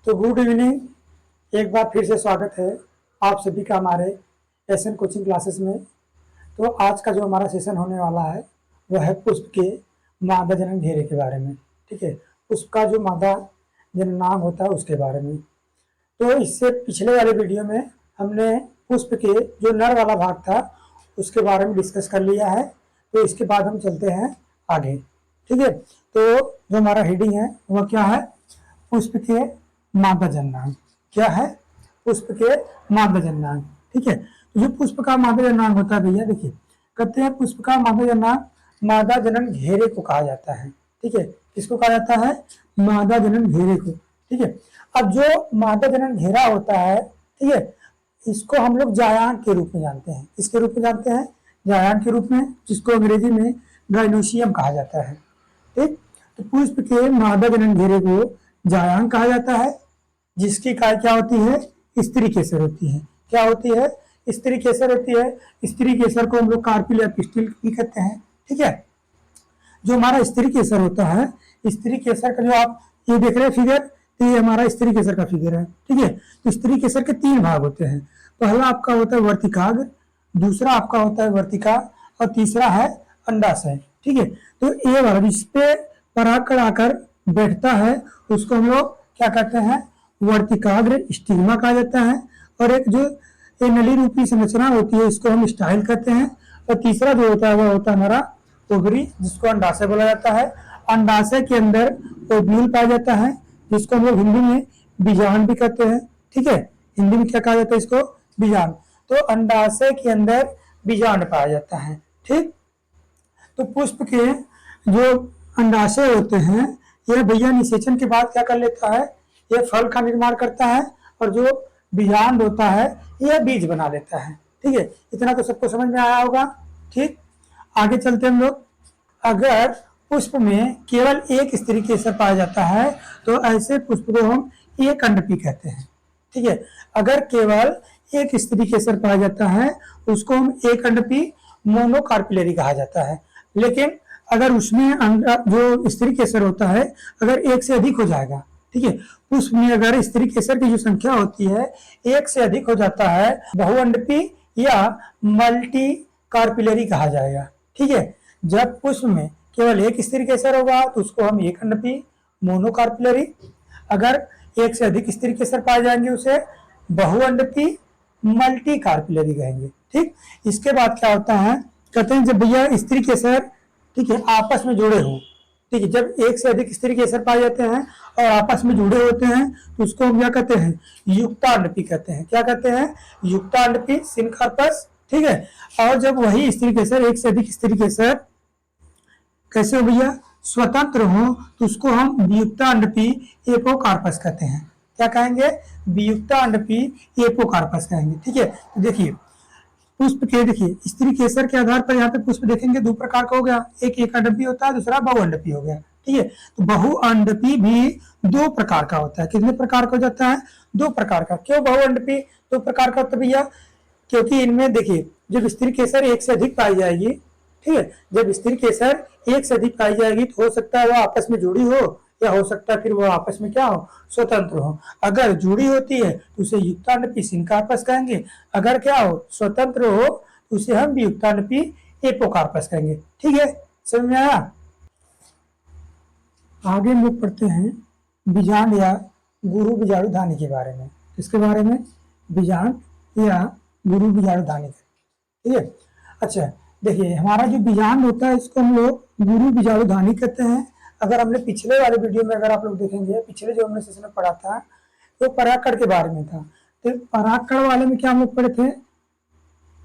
तो good evening. एक बार फिर से स्वागत है आप सभी का हमारे एसएन कोचिंग क्लासेस में। तो आज का जो हमारा सेशन होने वाला है वह है पुष्प के मादा जनन घेरे के बारे में। ठीक है, पुष्प का जो मादा जनन नाम होता है उसके बारे में। तो इससे पिछले वाले वीडियो में हमने पुष्प के जो नर वाला भाग था उसके बारे में डिस्कस कर लिया है। तो इसके बाद हम चलते हैं आगे। ठीक है, तो जो हमारा हेडिंग है वह क्या है? पुष्प के मादा जननांग। क्या है? पुष्प के मादा जननांग। ठीक है, तो जो पुष्प का मादा जननांग होता है भैया, देखिए कहते हैं पुष्प का मादा जननांग मादा जनन घेरे को कहा जाता है। ठीक है, किसको कहा जाता है? मादा जनन घेरे को। ठीक है, अब जो मादा जनन घेरा होता है, ठीक है, इसको हम लोग जायांग के रूप में जानते हैं। किसके रूप में जानते हैं? जायांग के रूप में, जिसको अंग्रेजी में गाइनोसियम कहा जाता है। ठीक, तो पुष्प के मादा जनन घेरे को जायांग कहा जाता है, जिसकी काय क्या होती है? स्त्री केसर होती है। क्या होती है? स्त्री केसर होती है। स्त्री केसर को हम लोग कार्पिल या पिस्टिल भी कहते हैं। ठीक है, जो हमारा स्त्री केसर होता है, स्त्री केसर का जो आप ये देख रहे हैं फिगर, तो ये हमारा स्त्री केसर का फिगर है। ठीक है, तो स्त्री केसर के 3 भाग होते हैं। पहला आपका होता है वर्तिकाग्र, दूसरा आपका होता है वर्तिका, और तीसरा है अंडाशय। ठीक है, तो ये वाला जिसपे परागकण आकर बैठता है उसको हम लोग क्या कहते हैं? वर्तिकाग्र स्टिग्मा कहा जाता है। और एक जो नली रूपी संरचना होती है इसको हम स्टाइल कहते हैं। और तीसरा जो होता है वह होता है हमारा ओवरी, जिसको अंडाशय बोला जाता है। अंडाशय के अंदर ओव्यूल पाया जाता है, जिसको हम लोग हिंदी में बीजांड भी कहते हैं। ठीक है, हिंदी में क्या कहा जाता है इसको? बीजांड। तो अंडाशय के अंदर बीजांड पाया जाता है। ठीक, तो पुष्प के जो अंडाशय होते हैं यह भैया निषेचन के बाद क्या कर लेता है? यह फल का निर्माण करता है, और जो बीजांड होता है यह बीज बना लेता है। ठीक है, इतना तो सबको समझ में आया होगा। ठीक, आगे चलते हम लोग। अगर पुष्प में केवल एक स्त्री केसर पाया जाता है तो ऐसे पुष्प को हम एक अंडपी कहते हैं। ठीक है, अगर केवल एक स्त्री केसर पाया जाता है उसको हम एक अंडपी मोनोकार्पिलरी कहा जाता है। लेकिन अगर उसमें जो स्त्री केसर होता है अगर एक से अधिक हो जाएगा, ठीक है, पुष्प में अगर स्त्री केसर की जो संख्या होती है एक से अधिक हो जाता है, बहुअंडपी या मल्टी कार्पिलरी कहा जाएगा। ठीक है, जब पुष्प में केवल एक स्त्री केसर होगा तो उसको हम एक अंडपी मोनोकार्पिलरी, अगर एक से अधिक स्त्री केसर पाए जाएंगे उसे बहुअंडपी मल्टी कार्पिलरी कहेंगे। ठीक, इसके बाद क्या होता है? कहते हैं जब भैया स्त्री केसर, ठीक है, आपस में जुड़े हो, ठीक है, जब एक से अधिक स्त्री केसर पाए जाते हैं और आपस में जुड़े होते हैं तो उसको हम क्या कहते हैं? युक्तांडपी कहते हैं। क्या कहते हैं? युक्तांडपी, सिनकार्पस। ठीक है, और जब वही स्त्री केसर, एक से अधिक स्त्री केसर कैसे हो भैया? स्वतंत्र हो तो उसको हम वियुक्तांडपी एपोकार्पस कहते हैं। क्या कहेंगे? वियुक्तांडपी एपोकार्पस कहेंगे। ठीक है, तो देखिए पुष्प के, देखिए स्त्री केसर के आधार पर यहाँ पे पुष्प देखेंगे 2 प्रकार का हो गया, एक एक अंडपी होता है, दूसरा बहुअंडपी हो गया। ठीक है, तो बहुअंडपी भी 2 प्रकार का होता है। कितने प्रकार का हो जाता है? 2 प्रकार का। क्यों बहुअंडपी 2 प्रकार का होता है भैया? क्योंकि इनमें देखिए जब स्त्री केसर एक से अधिक पाई जाएगी, ठीक है, जब स्त्री केसर एक से अधिक पाई जाएगी तो हो सकता है वो आपस में जुड़ी हो, या हो सकता है फिर वो आपस में क्या हो? स्वतंत्र हो। अगर जुड़ी होती है तो उसे युक्तांडपी सिनकार्पस कहेंगे, अगर क्या हो? स्वतंत्र हो तो उसे हम वियुक्तांडपी एपोकार्पस कहेंगे। ठीक है, समझ में आया? आगे हम लोग पढ़ते हैं बीजांड या गुरु बीजाणुधानी के बारे में। इसके बारे में बीजांड या गुरु बीजाणुधानी। ठीक है, अच्छा देखिए हमारा जो बीजांड होता है इसको हम लोग गुरु बीजाणुधानी कहते हैं। अगर हमने पिछले वाले वीडियो में अगर आप लोग देखेंगे, पिछले जो हमने सेशन में पढ़ा था तो परागकण के बारे में था। तो परागकण वाले में क्या हम लोग पढ़े थे?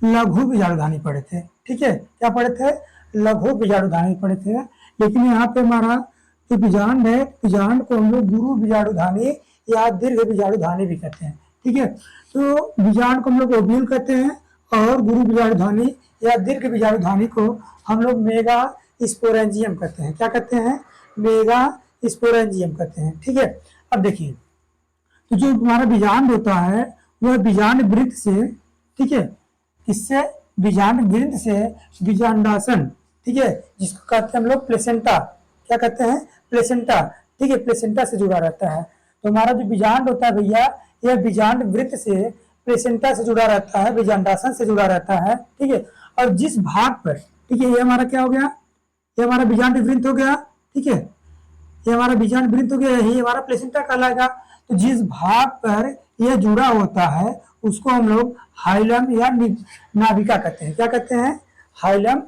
लघु बीजाणुधानी पढ़े थे। ठीक है, क्या पढ़े थे? लघु बीजाणुधानी पढ़े थे। लेकिन यहाँ पे हमारा जो बीजांड है, बीजांड को हम लोग गुरु बीजाणुधानी या दीर्घ बीजाणुधानी भी कहते हैं। ठीक है, तो बीजांड को हम लोग ओव्यूल कहते हैं और गुरु बीजाणुधानी या दीर्घ बीजाणुधानी को हम लोग मेगा स्पोरेंजियम कहते हैं। क्या कहते हैं? मेगा स्पोरेंजियम कहते हैं। ठीक है, अब देखिए तो जो हमारा बीजांड होता है वह बीजांड वृत्त से, ठीक है, किससे? बीजांड वृत्त से बीजांडासन, ठीक है, जिसको कहते हैं हम लोग प्लेसेंटा। क्या कहते हैं? प्लेसेंटा। ठीक है, प्लेसेंटा से जुड़ा रहता है। तो हमारा जो बीजांड होता है भैया, यह बीजांड वृत्त से प्लेसेंटा से जुड़ा रहता है, बीजांडासन से जुड़ा रहता है, ठीक है। और जिस भाग पर, ठीक है, ये हमारा क्या हो गया, ये हमारा बीजांड वृत्त हो गया, ठीक है, ये हमारा बीजांड वृत्त हो गया, यही हमारा प्लेसेंटा कहलाएगा। तो जिस भाग पर यह जुड़ा होता है उसको हम लोग हाइलम या नाभिका कहते हैं। क्या कहते हैं? हाइलम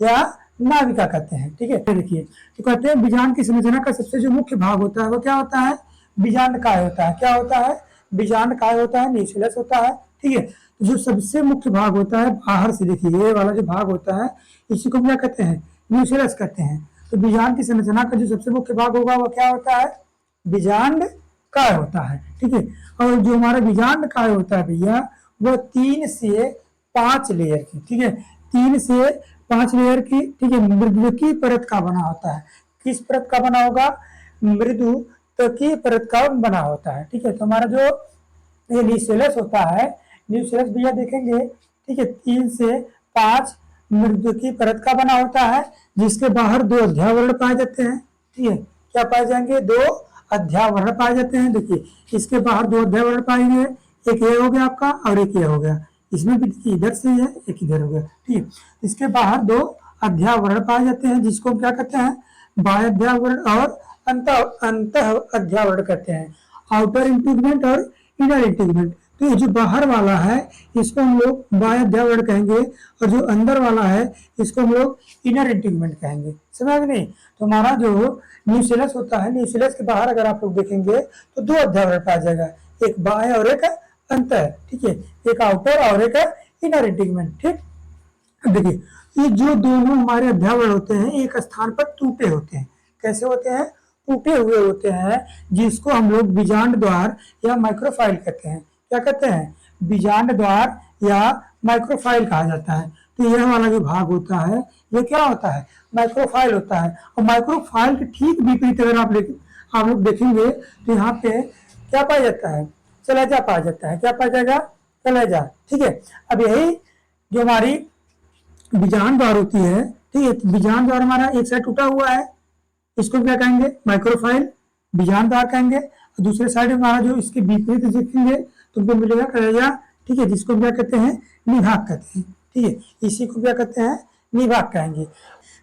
या नाभिका कहते हैं, ठीक है। देखिए, तो कहते हैं बीजांड की संरचना का सबसे जो मुख्य भाग होता है वो क्या होता है? बीजांड काय होता है। क्या होता है? बीजांड काय होता है, न्यूक्लियस होता है, ठीक है। जो सबसे मुख्य भाग होता है बाहर से, देखिए ये वाला जो भाग होता है इसी को क्या कहते हैं? न्यूक्लियस कहते हैं। तो बीजांड की संरचना का जो सबसे मुख्य भाग होगा वो क्या होता है? बीजांड काय होता है, ठीक है। और जो हमारा बीजांड काय होता है भैया, वो 3 से 5 लेयर की, ठीक है, 3 से 5 लेयर की, ठीक है, मृदु की परत का बना होता है। किस परत का बना होगा? मृदु की परत का बना होता है, ठीक है। तो हमारा जो ये न्यूक्लियस होता है, न्यूक्लियस भैया देखेंगे, ठीक है, 3 से 5 मृदु की परत का बना होता है, जिसके बाहर 2 अध्यावरण पाए जाते हैं, ठीक है। क्या पाए जाएंगे? 2 अध्यावरण पाए जाते हैं। देखिए, इसके बाहर 2 अध्यावरण पाएंगे, एक ये हो गया आपका और एक ये हो गया। इसमें भी इधर से है, एक इधर हो गया, ठीक है। इसके बाहर 2 अध्यावरण पाए जाते हैं, जिसको हम क्या कहते हैं? बाह्याध्यावरण और अंत अध्यावरण कहते हैं। आउटर इंटीग्मेंट और इनर इंटीग्मेंट। तो ये जो बाहर वाला है इसको हम लोग बाह्याध्यावरण कहेंगे, और जो अंदर वाला है इसको हम लोग इनर इंटीग्मेंट कहेंगे। समझ नहीं? तो हमारा जो न्यूक्लियस होता है, न्यूक्लियस के बाहर अगर आप लोग देखेंगे तो 2 अध्यावरण पाया जाएगा, एक बाह्य और एक अंतर, ठीक है, एक आउटर और एक इनर इंटीग्मेंट, ठीक। अब देखिए, ये जो दोनों हमारे अध्यावरण होते हैं एक स्थान पर टूटे होते हैं। कैसे होते हैं? टूटे हुए होते हैं, जिसको हम लोग बीजांड द्वार या माइक्रोफाइल कहते हैं। क्या कहते हैं? बीजांड द्वार या माइक्रोफाइल कहा जाता है। तो यह वाला जो भाग होता है ये क्या होता है? माइक्रोफाइल होता है। और माइक्रोफाइल के ठीक विपरीत अगर आप लोग देखेंगे तो यहाँ पे क्या पाया जाता है? कलेजा पाया जाता है। क्या पाया जाएगा? कलेजा, ठीक है। अब यही जो हमारी बीजांड द्वार होती है, ठीक है, बीजांड द्वार हमारा एक साइड टूटा हुआ है, इसको क्या कहेंगे? माइक्रोफाइल, बीजांड द्वार कहेंगे। दूसरे साइड हमारा जो इसके विपरीत देखेंगे तुमको मिलेगा कलेजा, ठीक है, जिसको क्या कहते हैं? निभाग कहते हैं, ठीक है। इसी को क्या कहते हैं? निभाग कहेंगे।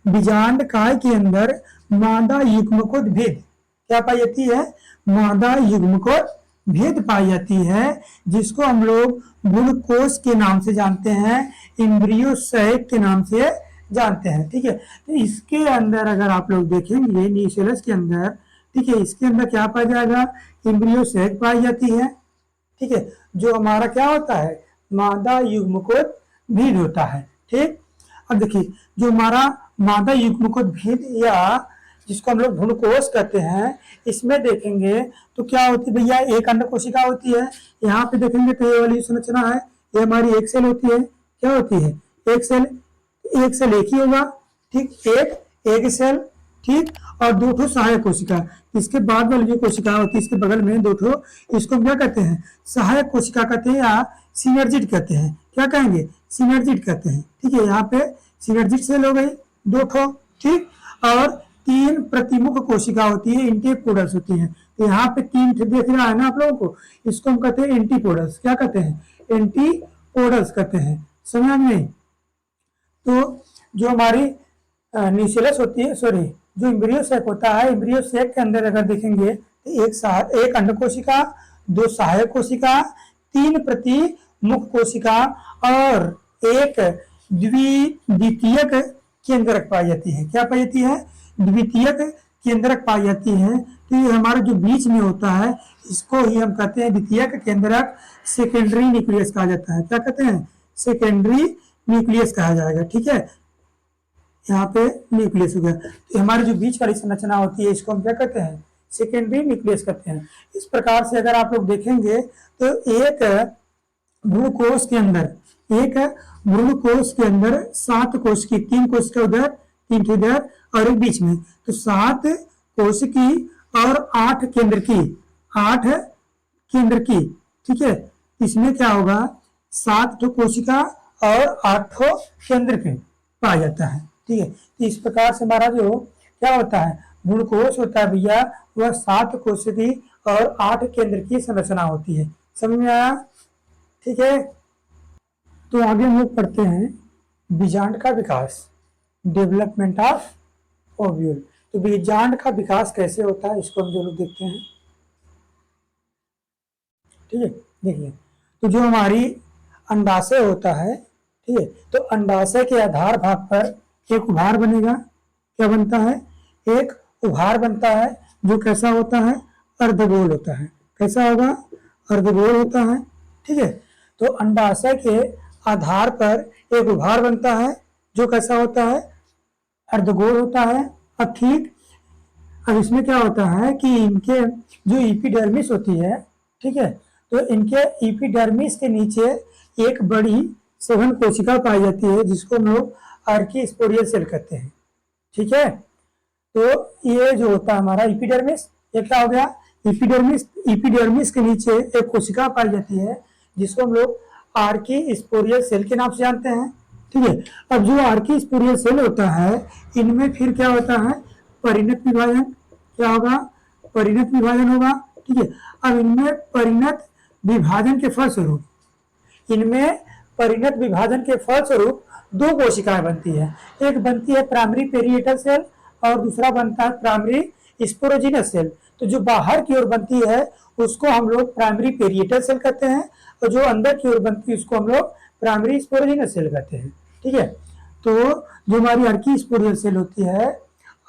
बीजांड काय के अंदर मादा युग्मकोद भेद क्या पाई जाती है? मादा युग्मकोद भेद पाई जाती है, जिसको हम लोग भ्रूणकोश के नाम से जानते हैं, एम्ब्रियो सैक के नाम से जानते हैं, ठीक है। तो इसके अंदर अगर आप लोग देखेंगे न्यूक्लियस के अंदर, ठीक है, इसके अंदर क्या पाया जाएगा? एम्ब्रियो सैक पाई जाती है, ठीक है, जो हमारा क्या होता है? मादा युग्मकोद भेद होता है, ठीक। अब देखिए, जो हमारा मादा युग्मकोद भेद या जिसको हम लोग भ्रूणकोश कहते हैं, इसमें देखेंगे तो क्या होती है भैया? एक अंड कोशिका होती है। यहाँ पे देखेंगे तो ये वाली संरचना है, ये हमारी एक सेल होती है। क्या होती है? एक सेल। एक सेल एक ही होगा, ठीक, एक सेल, ठीक, और 2 ठो सहायक कोशिका। इसके बाद वाली जो कोशिका होती है इसके बगल में 2 ठो, इसको क्या कहते हैं? सहायक कोशिका कहते हैं या सिनर्जिड कहते हैं। क्या कहेंगे? सिनर्जिड कहते हैं, ठीक है। यहाँ पे सिनर्जिड सेल हो गई 2 ठो, ठीक, और 3 प्रतिमुख कोशिका होती है, एंटीपोडल्स होती हैं। तो यहाँ पे 3 देख रहा है ना आप लोगों को, इसको हम कहते हैं एंटीपोडल्स। क्या कहते हैं? एंटीपोडल्स कहते हैं। समझ में? तो जो हमारी न्यूक्लियस होती है, सॉरी, जो एम्ब्रियो सैक होता है, एम्ब्रियो सैक के अंदर अगर देखेंगे तो एक अंड कोशिका, 2 सहायक कोशिका, 3 प्रतिमुख कोशिका और एक द्वितीयक केंद्रक पाई जाती है। क्या पाई जाती है? द्वितीयक केंद्रक पाई जाती है। तो ये हमारा जो बीच में होता है इसको ही हम कहते हैं द्वितीयक केंद्रक, सेकेंडरी न्यूक्लियस कहा जाता है। क्या कहते हैं? सेकेंडरी न्यूक्लियस कहा जाएगा, ठीक है। यहाँ पे न्यूक्लियस हो गया। तो हमारी जो बीच वाली संरचना होती है इसको हम क्या कहते हैं? सेकेंडरी न्यूक्लियस कहते हैं। इस प्रकार से अगर आप लोग देखेंगे तो एक भ्रूणकोश के अंदर 7 कोश की, 3 कोश का उधर, 3 इधर और एक बीच में, तो 7 कोश की और 8 केंद्र की, ठीक है। इसमें क्या होगा? 7 ठो कोशिका और 8 ठो केंद्र के पाया जाता है, ठीक है। तो इस प्रकार से हमारा जो क्या होता है? भ्रूणकोश होता है भैया, वह 7 कोशिकी और 8 केंद्र की संरचना होती है। समझ में आया? ठीक है। तो आगे हम लोग पढ़ते हैं बीजांड का विकास, डेवलपमेंट ऑफ ओव्यूल। तो बीजांड का विकास कैसे होता है इसको हम जो लोग देखते हैं। ठीक है, देखिए, तो जो हमारी अंडाशय होता है, ठीक है, तो अंडाशय के आधार भाग पर एक उभार बनेगा। क्या बनता है? एक उभार बनता है जो कैसा होता है? अर्धगोल होता है। कैसा होगा? अर्धगोल होता है। ठीक है, तो अंडाशय के आधार पर एक उभार बनता है जो कैसा होता है? अर्धगोल होता है। अब ठीक, अब इसमें क्या होता है कि इनके जो एपिडर्मिस होती है, ठीक है, तो इनके एपिडर्मिस के नीचे एक बड़ी सघन कोशिका पाई जाती है जिसको हम लोग आर्कीस्पोरियल सेल कहते हैं। ठीक है, तो ये जो होता है हमारा एपिडर्मिस, ये क्या हो गया? एपिडर्मिस के नीचे एक कोशिका पाई जाती है जिसको हम लोग आर्कीस्पोरियल सेल के नाम से जानते हैं। ठीक है, अब जो आर्कीस्पोरियल सेल होता है इनमें फिर क्या होता है? परिणत विभाजन। क्या होगा? परिणत विभाजन होगा। ठीक है, अब इनमें परिणत विभाजन के फलस्वरूप दो कोशिकाएं बनती है। एक बनती है प्राइमरी पेरिएटल सेल और दूसरा बनता है प्राइमरी स्पोरोजिनस सेल। तो जो बाहर की ओर बनती है उसको हम लोग प्राइमरी पेरिएटल सेल कहते हैं और जो अंदर की ओर बनती है उसको हम लोग प्राइमरी स्पोरोजिनस सेल कहते हैं। ठीक है, तो जो हमारी आर्कीस्पोरियल सेल होती है,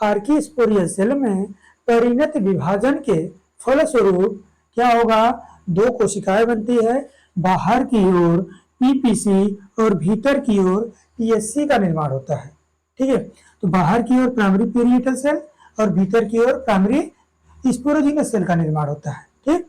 आर्कीस्पोरियल सेल में परिणत विभाजन के फलस्वरूप क्या होगा? दो कोशिकाएं बनती है। बाहर की ओर पीपीसी और भीतर की ओर पीएससी का निर्माण होता है। ठीक है, तो बाहर की ओर प्राइमरी पेरिएटल सेल और भीतर की ओर प्राइमरी स्पोरोजिनस सेल का निर्माण होता है। ठीक,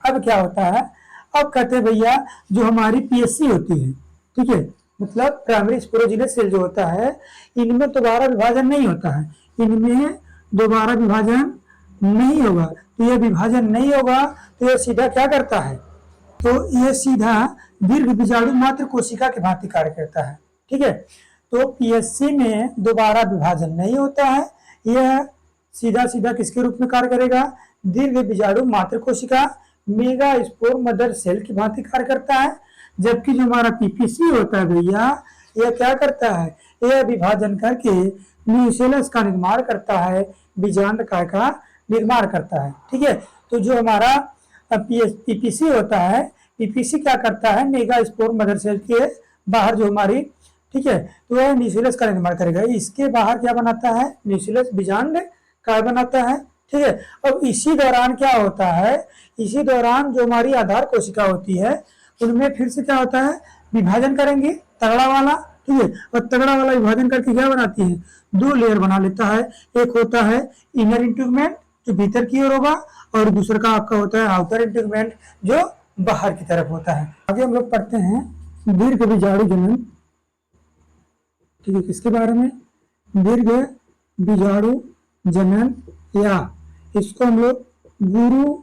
अब क्या होता है? अब कहते हैं भैया जो हमारी पीएससी होती है, ठीक है, मतलब प्राइमरी स्पोरोजिनस सेल जो होता है इनमें दोबारा विभाजन नहीं होता है। इनमें दोबारा विभाजन नहीं होगा। तो ये विभाजन नहीं होगा तो ये सीधा क्या करता है? तो ये सीधा दीर्घ बीजाणु मात्र कोशिका के भांति कार्य करता है। ठीक है, तो पीएससी में दोबारा विभाजन नहीं होता है। यह सीधा सीधा किसके रूप में कार्य करेगा? दीर्घ बीजाणु मात्र कोशिका मेगा स्पोर मदर सेल की भांति कार्य करता है। जबकि जो हमारा पीपीसी होता है भैया, यह क्या करता है? यह विभाजन करके न्यूसेलस का निर्माण करता है, बीजांडकाय का निर्माण करता है। ठीक है, तो जो हमारा पीपीसी होता है, पीपीसी क्या करता है? मेगा स्पोर मदर सेल के बाहर जो हमारी, ठीक है, तो वह न्यूसेलस का निर्माण करेगा। इसके बाहर क्या बनाता है? न्यूसेलस बीजांड काय बनाता है। ठीक है, अब इसी दौरान क्या होता है? इसी दौरान जो हमारी आधार कोशिका होती है उनमें फिर से क्या होता है? विभाजन करेंगे तगड़ा वाला। ठीक है, और तगड़ा वाला विभाजन करके क्या बनाती है? दो लेयर बना लेता है। एक होता है इनर इंटरमेंट जो भीतर की ओर होगा और दूसरा का आपका होता है आउटर इंटरमेंट जो बाहर की तरफ होता है। आगे हम लोग पढ़ते हैं दीर्घ बीजाणु जनन। ठीक है, किसके बारे में? दीर्घ बीजाणु जनन, या इसको हम लोग गुरु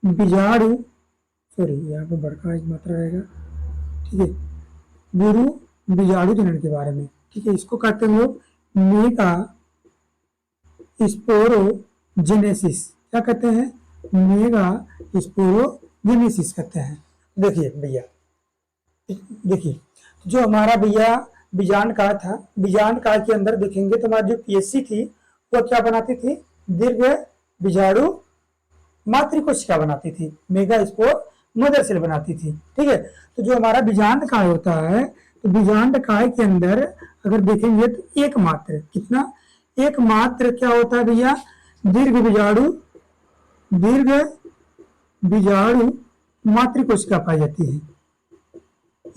बीजाणु, सॉरी यहाँ पे बड़का एक मात्रा रहेगा। ठीक है, गुरु बीजाणु जनन के बारे में। ठीक है, इसको कहते हैं लोग मेगा स्पोरोजेनेसिस। क्या कहते हैं? मेगा स्पोरोजेनेसिस कहते हैं। देखिए भैया, देखिए जो हमारा भैया बीजांडकाय था, बीजांडकाय के अंदर देखेंगे तो हमारी जो पीएससी थी वो क्या बनाती थी? दीर्घ बीजाणु मातृकोशिका बनाती थी, मेगा स्पोर मदर सेल बनाती थी। ठीक है, तो जो हमारा बीजांडकाय होता है, तो बीजांडकाय के अंदर अगर देखेंगे तो एक मात्र, कितना? एक मात्र क्या होता है भैया? दीर्घ बीजाणु मातृकोशिका पाई जाती है।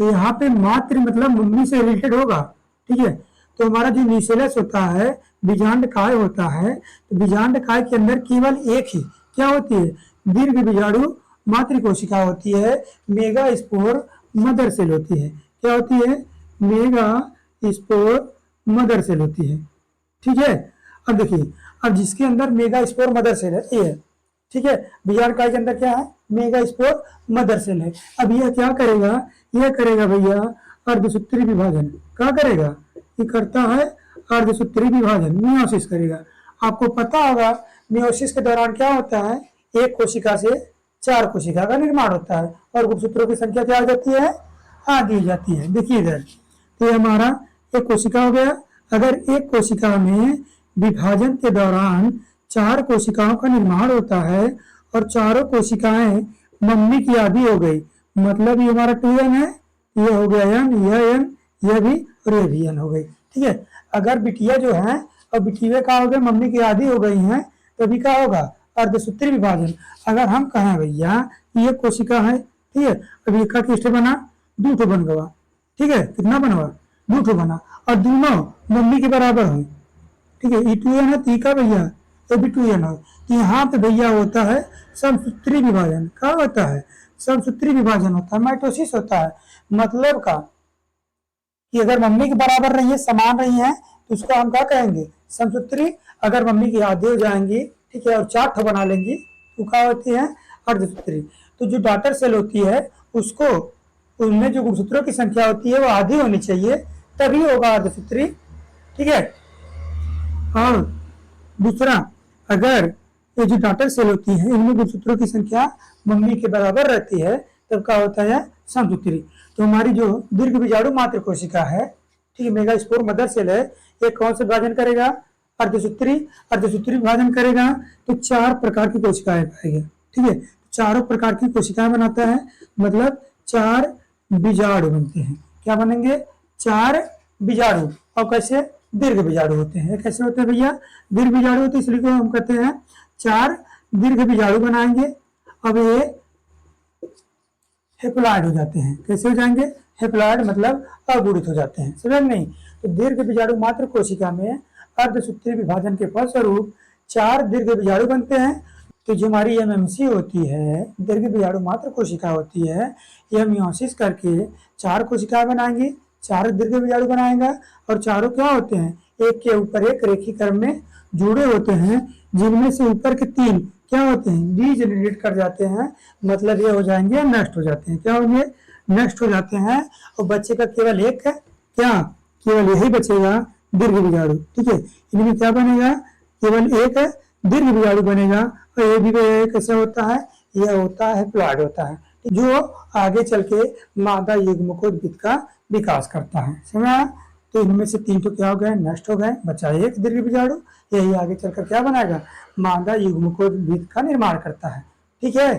यहाँ पे मात्र मतलब मम्मी से रिलेटेड होगा। ठीक है, तो हमारा जो न्यूसेलस होता है, बीजांडकाय होता है, तो बीजांडकाय के अंदर केवल एक ही क्या होती है? दीर्घ बीजाणु मातृकोशिका होती है, मेगा स्पोर मदर सेल होती है। क्या होती है? मेगा स्पोर मदर सेल होती है। ठीक है, अब देखिए, अब जिसके अंदर मेगा स्पोर मदर सेल है ये है। ठीक है, बीजांडकाय के अंदर क्या है? मेगा स्पोर मदर सेल है। अब यह क्या करेगा? यह करेगा भैया अर्धसूत्री विभाजन। क्या करेगा? ये करता है अर्धसूत्री विभाजन, मियोसिस करेगा। आपको पता होगा मियोसिस के दौरान क्या होता है? एक कोशिका से 4 कोशिका का निर्माण होता है और गुणसूत्रों की संख्या क्या हो जाती है, आधी हो जाती है। देखिए इधर, तो ये हमारा एक कोशिका हो गया। अगर एक कोशिका में विभाजन के दौरान 4 कोशिकाओं का निर्माण होता है और चारों कोशिकाएं मम्मी की आधी हो गई, मतलब ये हमारा 2n है, ये हो गया n, यह n, यह भी और ये भी n हो गई। ठीक है, अगर बिटिया जो है और बिटिया का हो गया मम्मी की आधी हो गई हैं, तो अभी क्या होगा, अर्धसूत्री विभाजन। अगर हम कहें भैया ये कोशिका है, ठीक है, अभी एक किष्ट बना, 2 ठो बन गवा, ठीक है, कितना बनवा, 2 ठो बना, और दोनों मम्मी के बराबर हुई, ठीक है, ये 2n है, ती का भैया ये भी 2n हो, तो यहाँ पे भैया होता है समसूत्री विभाजन। क्या होता है, समसूत्री विभाजन होता है, माइटोसिस होता है। मतलब का कि अगर मम्मी के बराबर रही है, समान रही है, तो उसको हम क्या कहेंगे, समसूत्री। अगर मम्मी की आधी हो जाएंगी, ठीक है, और 4 ठो बना लेंगी, तो क्या होती है, अर्धसूत्री। तो जो डॉटर सेल होती है उसको, उनमें जो गुणसूत्रों की संख्या होती है वो आधी होनी चाहिए, तभी होगा अर्धसूत्री। ठीक है, और दूसरा, अगर ये जो डॉटर सेल होती है इनमें गुणसूत्रों की संख्या मम्मी के बराबर रहती है, तब क्या होता है, समसूत्री। तो हमारी जो दीर्घ बीजाणु मात्र कोशिका है, ठीक है, मेगास्पोर मदर सेल है, ये कौन से विभाजन करेगा, अर्धसूत्री। अर्धसूत्री विभाजन करेगा तो 4 प्रकार की कोशिकाएं पाएगा। ठीक है, चारों प्रकार की कोशिकाएं बनाता है, मतलब 4 बीजाणु बनते हैं। क्या बनेंगे, 4 बीजाणु। और कैसे, दीर्घ बीजाणु होते हैं। कैसे होते हैं भैया, दीर्घ बीजाणु होते हैं, इसलिए हम कहते हैं 4 दीर्घ बीजाणु बनाएंगे। अब ये हेप्लॉइड हो जाते हैं। कैसे हो जाएंगे, हेप्लॉइड मतलब अगुणित हो जाते हैं, समझ नहीं। तो दीर्घ बीजाणु मात्र कोशिका में अर्धसूत्री विभाजन के फलस्वरूप 4 दीर्घ बीजाणु बनते हैं। तो जो हमारी एमएमसी होती है, दीर्घ बीजाणु मात्र कोशिका होती है, यह मियोसिस करके 4 कोशिकाएं बनाएंगी, 4 दीर्घ बीजाणु बनाएगा, और चारों क्या होते हैं, एक के ऊपर एक रेखीय क्रम में जुड़े होते हैं, जिनमें से ऊपर के 3 क्या होते हैं, डीजेनरेट कर जाते हैं, मतलब ये हो जाएंगे, नष्ट हो जाते हैं। क्या होंगे, नष्ट हो जाते हैं, और बच्चे का केवल एक है, क्या, केवल यही बचेगा, दीर्घ बीजाणु। ठीक है, इनमें क्या बनेगा, केवल एक दीर्घ बीजाणु बनेगा, और ये भी कैसे होता है, यह होता है प्लॉइड होता है, जो आगे चल के मादा युग्मकोद्भिद का विकास करता है, समझा। तो इनमें से 3 तो क्या हो गए, नष्ट हो गए, बचा एक दीर्घ बीजाणु, यही आगे चलकर क्या बनाएगा, मादा युग्मकोद्भिद का निर्माण करता है। ठीक है।